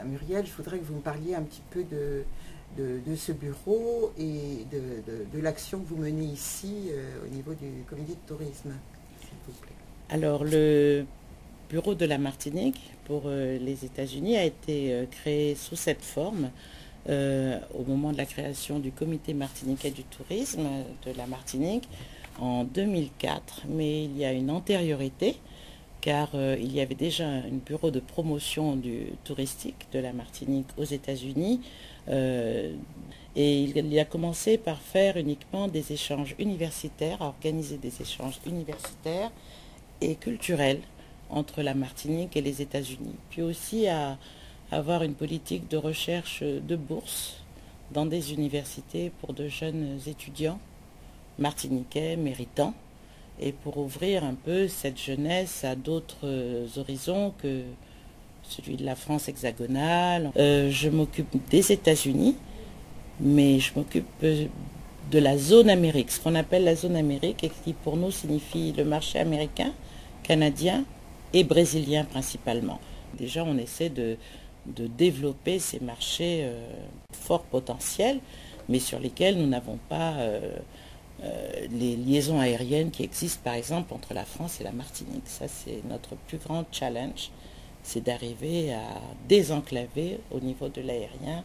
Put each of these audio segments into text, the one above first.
Muriel, je voudrais que vous me parliez un petit peu de ce bureau et de l'action que vous menez ici au niveau du comité de tourisme, s'il vous plaît. Alors, le bureau de la Martinique pour les États-Unis a été créé sous cette forme au moment de la création du comité martiniquais du tourisme de la Martinique en 2004. Mais il y a une antériorité car il y avait déjà un bureau de promotion du touristique de la Martinique aux États-Unis. euh, et il a commencé par faire uniquement des échanges universitaires, à organiser des échanges universitaires et culturelle entre la Martinique et les États-Unis. Puis aussi à avoir une politique de recherche de bourse dans des universités pour de jeunes étudiants martiniquais méritants et pour ouvrir un peu cette jeunesse à d'autres horizons que celui de la France hexagonale. Je m'occupe des États-Unis, mais je m'occupe de la zone Amérique, ce qu'on appelle la zone Amérique et qui pour nous signifie le marché américain, canadien et brésilien principalement. Déjà, on essaie de développer ces marchés fort potentiels, mais sur lesquels nous n'avons pas les liaisons aériennes qui existent par exemple entre la France et la Martinique. Ça, c'est notre plus grand challenge, c'est d'arriver à désenclaver au niveau de l'aérien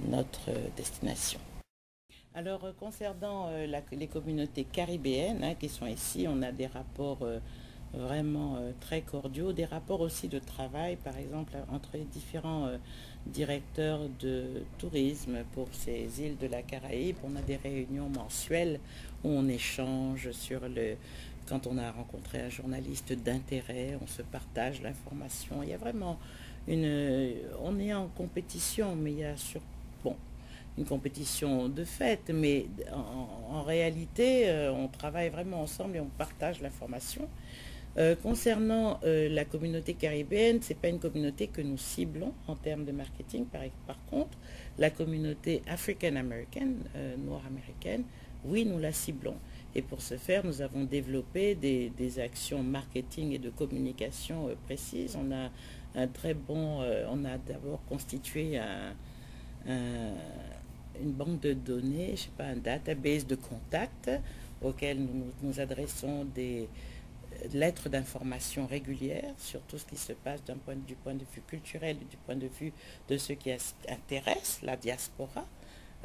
notre destination. Alors, concernant les communautés caribéennes qui sont ici, on a des rapports vraiment très cordiaux, des rapports aussi de travail, par exemple, entre les différents directeurs de tourisme pour ces îles de la Caraïbe. On a des réunions mensuelles où on échange sur le... Quand on a rencontré un journaliste d'intérêt, on se partage l'information. Il y a vraiment une... On est en compétition, mais il y a sur... Bon, une compétition de fait, mais en réalité, on travaille vraiment ensemble et on partage l'information. Concernant la communauté caribéenne, ce n'est pas une communauté que nous ciblons en termes de marketing. Par contre, la communauté africaine-américaine, noire américaine, oui, nous la ciblons. Et pour ce faire, nous avons développé des actions marketing et de communication précises. On a un très bon, on a d'abord constitué un, une banque de données, je ne sais pas, un database de contacts auquel nous adressons des lettres d'information régulières sur tout ce qui se passe du point de vue culturel et du point de vue de ce qui intéresse la diaspora.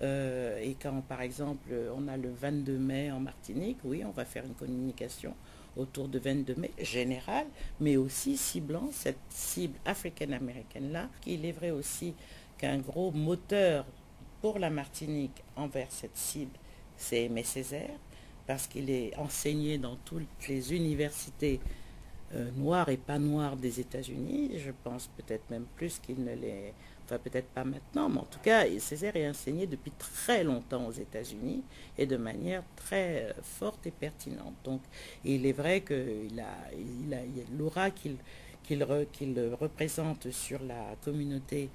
Et quand, par exemple, on a le 22 mai en Martinique, oui, on va faire une communication autour de 22 mai générale, mais aussi ciblant cette cible africaine-américaine-là, qu'il est vrai aussi qu'un gros moteur pour la Martinique envers cette cible, c'est Aimé Césaire, parce qu'il est enseigné dans toutes les universités noires et pas noires des États-Unis. Je pense peut-être même plus qu'il ne l'est, enfin peut-être pas maintenant, mais en tout cas, Césaire est enseigné depuis très longtemps aux États-Unis et de manière très forte et pertinente. Donc, il est vrai qu'il a l'aura qu'il représente sur la communauté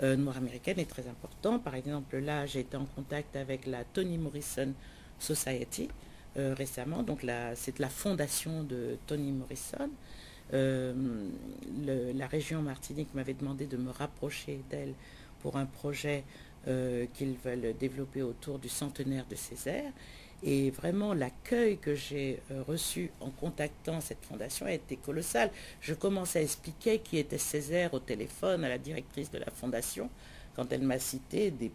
noire américaine est très important. Par exemple, là, j'ai été en contact avec la Toni Morrison Society récemment. Donc, c'est la fondation de Toni Morrison. La région Martinique m'avait demandé de me rapprocher d'elle pour un projet qu'ils veulent développer autour du centenaire de Césaire. Et vraiment, l'accueil que j'ai reçu en contactant cette fondation a été colossal. Je commençais à expliquer qui était Césaire au téléphone à la directrice de la fondation quand elle m'a cité des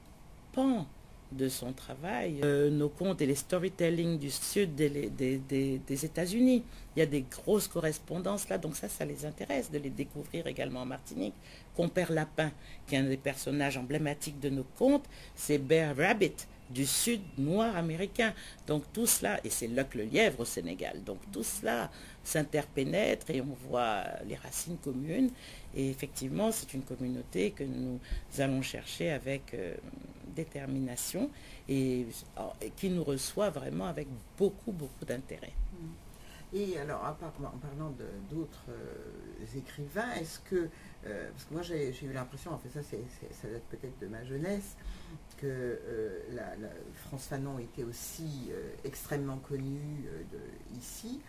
pans de son travail, nos contes et les storytelling du sud des États-Unis. Il y a des grosses correspondances là, donc ça les intéresse de les découvrir également en Martinique. Compère Lapin, qui est un des personnages emblématiques de nos contes, c'est Bear Rabbit, du sud noir américain. Donc tout cela, et c'est Luc le lièvre au Sénégal, donc tout cela s'interpénètre et on voit les racines communes. Et effectivement, c'est une communauté que nous allons chercher avec détermination et qui nous reçoit vraiment avec beaucoup d'intérêt. Et alors, en parlant d'autres écrivains, est-ce que, parce que moi j'ai eu l'impression, en fait ça date peut-être de ma jeunesse, que Frantz Fanon était aussi extrêmement connu ici,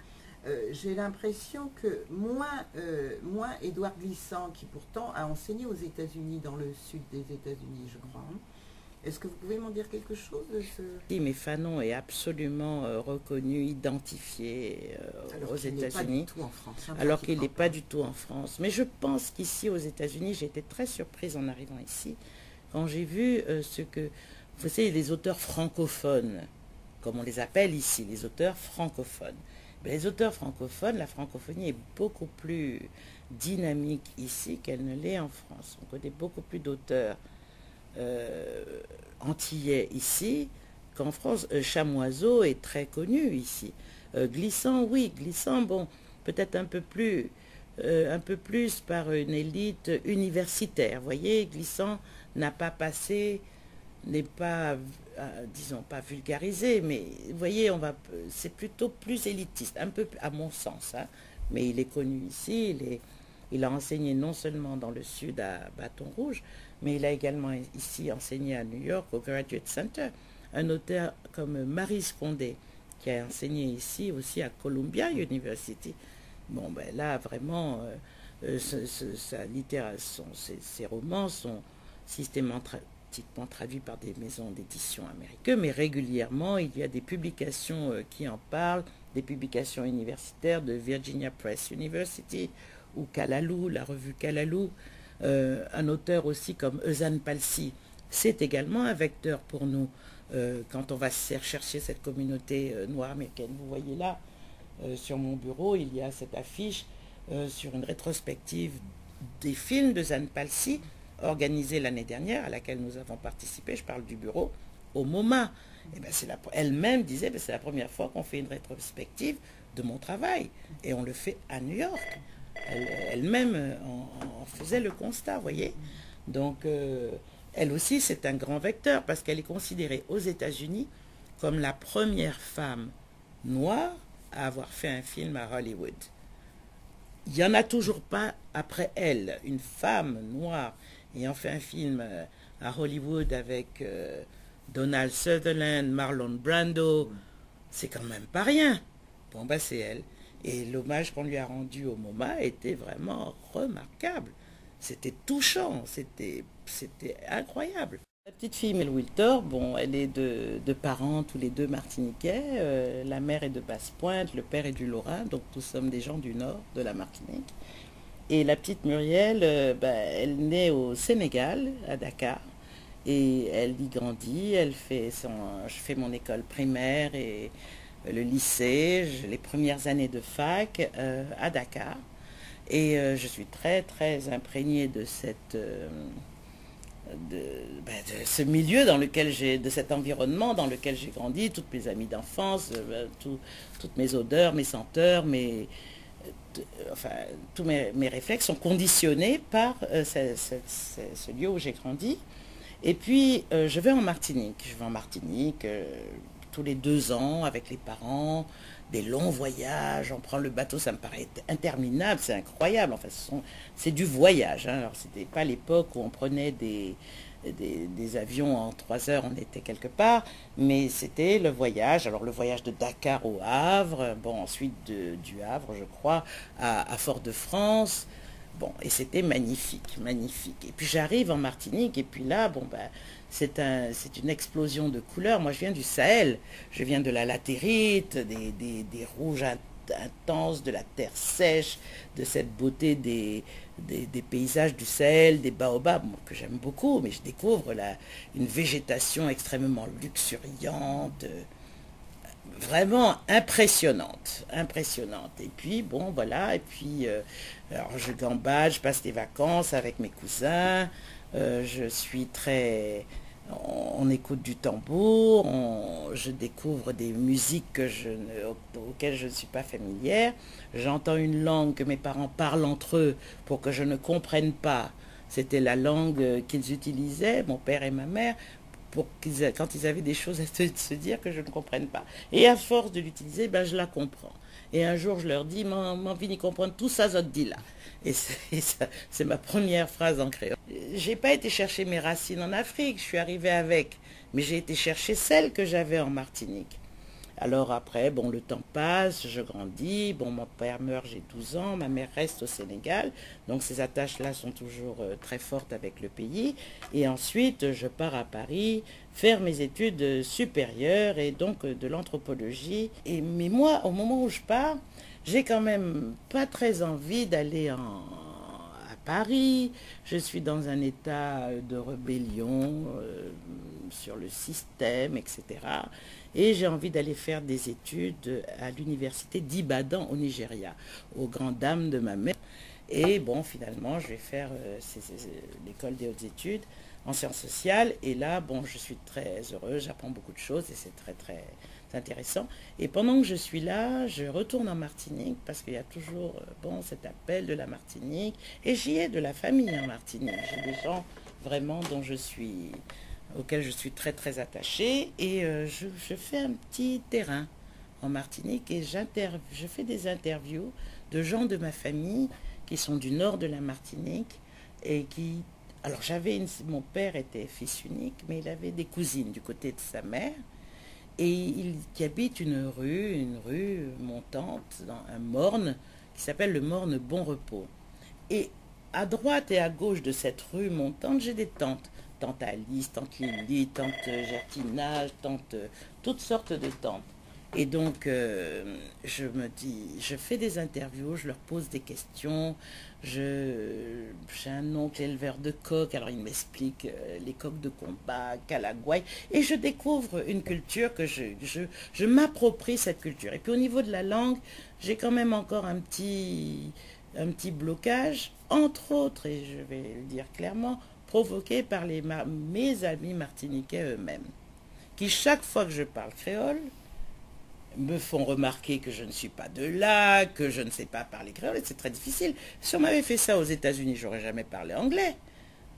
j'ai l'impression que moins Édouard Glissant, qui pourtant a enseigné aux États-Unis, dans le sud des États-Unis, je crois. Hein. Est-ce que vous pouvez m'en dire quelque chose de ce... Oui, mais Fanon est absolument reconnu, identifié aux États-Unis. Alors qu'il n'est pas du tout en France. Mais je pense qu'ici, aux États-Unis, j'ai été très surprise en arrivant ici, quand j'ai vu ce que... Vous savez, les auteurs francophones, comme on les appelle ici, les auteurs francophones. Mais les auteurs francophones, la francophonie est beaucoup plus dynamique ici qu'elle ne l'est en France. On connaît beaucoup plus d'auteurs antillais ici qu'en France. Chamoiseau est très connu ici. Glissant, oui, Glissant, bon, peut-être un peu plus par une élite universitaire. Vous voyez, Glissant n'a pas passé, n'est pas, disons, pas vulgarisé, mais vous voyez, c'est plutôt plus élitiste, un peu à mon sens, hein, mais il est connu ici, il a enseigné non seulement dans le sud à Bâton Rouge, mais il a également ici enseigné à New York au Graduate Center. Un auteur comme Maryse Condé, qui a enseigné ici aussi à Columbia University. Bon, ben là, vraiment, sa littérature, ses romans sont systématiquement traduits par des maisons d'édition américaines, mais régulièrement, il y a des publications qui en parlent, des publications universitaires de Virginia Press University, ou Kalalou, la revue Kalalou, un auteur aussi comme Eusanne Palsy. C'est également un vecteur pour nous quand on va chercher cette communauté noire américaine. Vous voyez là, sur mon bureau, il y a cette affiche sur une rétrospective des films d'Eusanne Palsy, organisée l'année dernière, à laquelle nous avons participé. Je parle du bureau, au MoMA. Et ben elle-même disait, ben, c'est la première fois qu'on fait une rétrospective de mon travail. Et on le fait à New York. Elle-même en faisait le constat, vous voyez. Donc, elle aussi, c'est un grand vecteur, parce qu'elle est considérée aux États-Unis comme la première femme noire à avoir fait un film à Hollywood. Il n'y en a toujours pas après elle, une femme noire ayant fait un film à Hollywood avec Donald Sutherland, Marlon Brando. C'est quand même pas rien. Bon, bah c'est elle. Et l'hommage qu'on lui a rendu au MoMA était vraiment remarquable. C'était touchant, c'était incroyable. La petite fille Mel Wiltor, bon, elle est de parents tous les deux martiniquais. La mère est de Basse-Pointe, le père est du Lorrain, donc nous sommes des gens du nord de la Martinique. Et la petite Muriel, elle naît au Sénégal, à Dakar, et elle y grandit. Je fais mon école primaire et le lycée, les premières années de fac à Dakar. Et je suis très très imprégnée de ce milieu dans lequel de cet environnement dans lequel j'ai grandi, toutes mes amies d'enfance, toutes mes odeurs, mes senteurs, tous mes réflexes sont conditionnés par ce lieu où j'ai grandi. Et puis je vais en Martinique. Tous les 2 ans avec les parents, des longs voyages, on prend le bateau, ça me paraît interminable, c'est incroyable, enfin c'est du voyage, hein. Alors c'était pas l'époque où on prenait des avions en 3 heures, on était quelque part, mais c'était le voyage, alors le voyage de Dakar au Havre, bon ensuite du Havre je crois à Fort-de-France, bon et c'était magnifique, magnifique. Et puis j'arrive en Martinique et puis là, bon ben c'est une explosion de couleurs. Moi, je viens du Sahel. Je viens de la latérite, des rouges intenses, de la terre sèche, de cette beauté des paysages du Sahel, des baobabs, que j'aime beaucoup, mais je découvre une végétation extrêmement luxuriante, vraiment impressionnante, impressionnante. Et puis, bon, voilà, et puis, alors je gambade, je passe des vacances avec mes cousins, je suis très... On écoute du tambour, je découvre des musiques auxquelles je ne suis pas familière. J'entends une langue que mes parents parlent entre eux pour que je ne comprenne pas. C'était la langue qu'ils utilisaient, mon père et ma mère, quand ils avaient des choses à se dire que je ne comprenne pas. Et à force de l'utiliser, ben, je la comprends. Et un jour, je leur dis, m'en vini comprendre tout ça, ça te dit là. Et c'est ma première phrase en créole. J'ai pas été chercher mes racines en Afrique, je suis arrivée avec, mais j'ai été chercher celles que j'avais en Martinique. Alors après, bon, le temps passe, je grandis, bon, mon père meurt, j'ai 12 ans, ma mère reste au Sénégal, donc ces attaches-là sont toujours très fortes avec le pays. Et ensuite, je pars à Paris faire mes études supérieures et donc de l'anthropologie. Mais moi, au moment où je pars, j'ai quand même pas très envie d'aller à Paris. Je suis dans un état de rébellion sur le système, etc. Et j'ai envie d'aller faire des études à l'université d'Ibadan au Nigeria, aux grandes dames de ma mère. Et bon, finalement, je vais faire l'école des hautes études en sciences sociales. Et là, bon, je suis très heureuse, j'apprends beaucoup de choses et c'est très, très intéressant. Et pendant que je suis là, je retourne en Martinique parce qu'il y a toujours, bon, cet appel de la Martinique. Et j'y ai de la famille en Martinique. J'ai des gens vraiment auxquels je suis très, très attachée. Et je fais un petit terrain en Martinique et je fais des interviews de gens de ma famille qui sont du nord de la Martinique et qui... Alors mon père était fils unique, mais il avait des cousines du côté de sa mère et qui habite une rue montante dans un morne qui s'appelle le morne Bon Repos. Et à droite et à gauche de cette rue montante, j'ai des tantes. Tante Alice, tante Lily, tante Gertina, toutes sortes de tantes. Et donc, je me dis, je fais des interviews, je leur pose des questions. J'ai un oncle éleveur de coqs, alors il m'explique les coqs de combat, Calagouaï. Et je découvre une culture je m'approprie cette culture. Et puis au niveau de la langue, j'ai quand même encore un petit blocage, entre autres, et je vais le dire clairement, provoqué par mes amis martiniquais eux-mêmes, qui chaque fois que je parle créole, me font remarquer que je ne suis pas de là, que je ne sais pas parler créole, et c'est très difficile. Si on m'avait fait ça aux États-Unis, j'aurais jamais parlé anglais.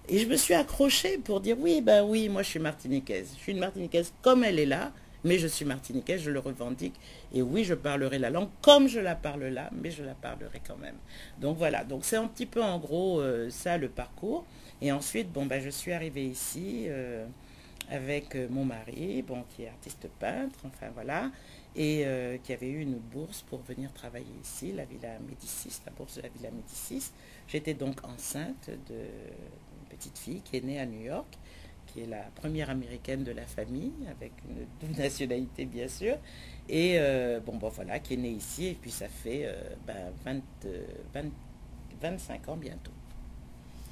Et je me suis accrochée pour dire oui, ben oui, moi je suis martiniquaise. Je suis une martiniquaise comme elle est là, mais je suis martiniquaise, je le revendique. Et oui, je parlerai la langue comme je la parle là, mais je la parlerai quand même. Donc voilà, donc c'est un petit peu en gros ça le parcours. Et ensuite, bon, ben, je suis arrivée ici avec mon mari, bon, qui est artiste peintre, enfin voilà, et qui avait eu une bourse pour venir travailler ici, la Villa Médicis, la bourse de la Villa Médicis. J'étais donc enceinte d'une petite fille qui est née à New York, qui est la première américaine de la famille, avec une double nationalité bien sûr, et bon voilà, qui est née ici, et puis ça fait 25 ans bientôt.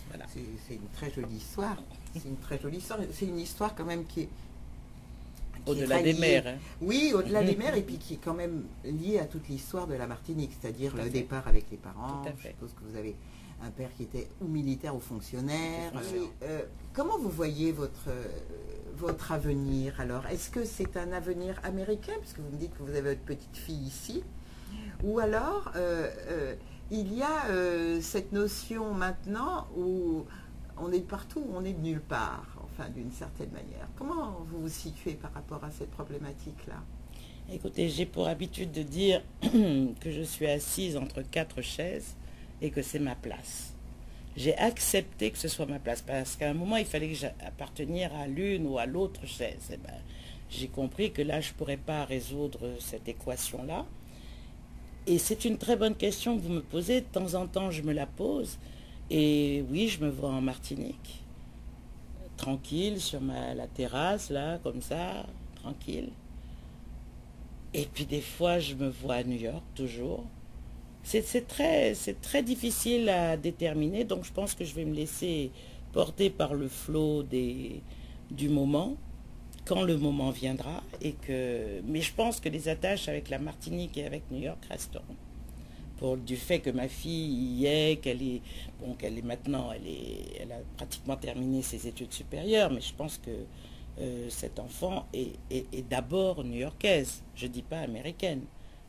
Voilà. C'est une très jolie histoire. C'est une très jolie histoire. C'est une histoire quand même qui est au-delà des mers. Hein. Oui, au-delà des mers, et puis qui est quand même liée à toute l'histoire de la Martinique, c'est-à-dire le départ avec les parents. Je suppose que vous avez un père qui était ou militaire ou fonctionnaire. Comment vous voyez votre avenir alors? Est-ce que c'est un avenir américain, puisque vous me dites que vous avez votre petite fille ici, ou alors il y a cette notion maintenant où on est de partout, on est de nulle part, enfin d'une certaine manière. Comment vous vous situez par rapport à cette problématique-là? Écoutez, j'ai pour habitude de dire que je suis assise entre 4 chaises et que c'est ma place. J'ai accepté que ce soit ma place parce qu'à un moment, il fallait que j'appartienne à l'une ou à l'autre chaise. Et ben, j'ai compris que là, je ne pourrais pas résoudre cette équation-là. Et c'est une très bonne question que vous me posez. De temps en temps, je me la pose. Et oui, je me vois en Martinique, tranquille, sur la terrasse, là, comme ça, tranquille. Et puis des fois, je me vois à New York, toujours. C'est très difficile à déterminer, donc je pense que je vais me laisser porter par le flot du moment, quand le moment viendra. Mais je pense que les attaches avec la Martinique et avec New York resteront. Du fait que ma fille y est, qu'elle est maintenant, elle a pratiquement terminé ses études supérieures, mais je pense que cet enfant est d'abord new-yorkaise. Je ne dis pas américaine,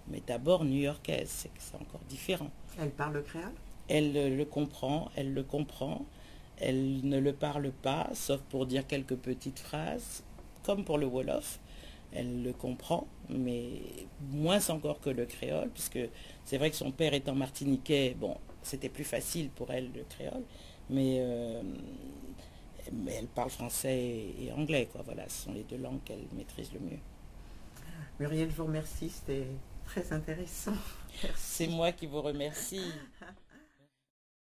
mais d'abord new-yorkaise. C'est encore différent. Elle parle le créole? Elle le comprend, elle le comprend. Elle ne le parle pas, sauf pour dire quelques petites phrases, comme pour le Wolof. Elle le comprend, mais moins encore que le créole, puisque c'est vrai que son père étant martiniquais, bon, c'était plus facile pour elle le créole, mais elle parle français et anglais, quoi. Voilà, ce sont les deux langues qu'elle maîtrise le mieux. Muriel, je vous remercie, c'était très intéressant. C'est moi qui vous remercie.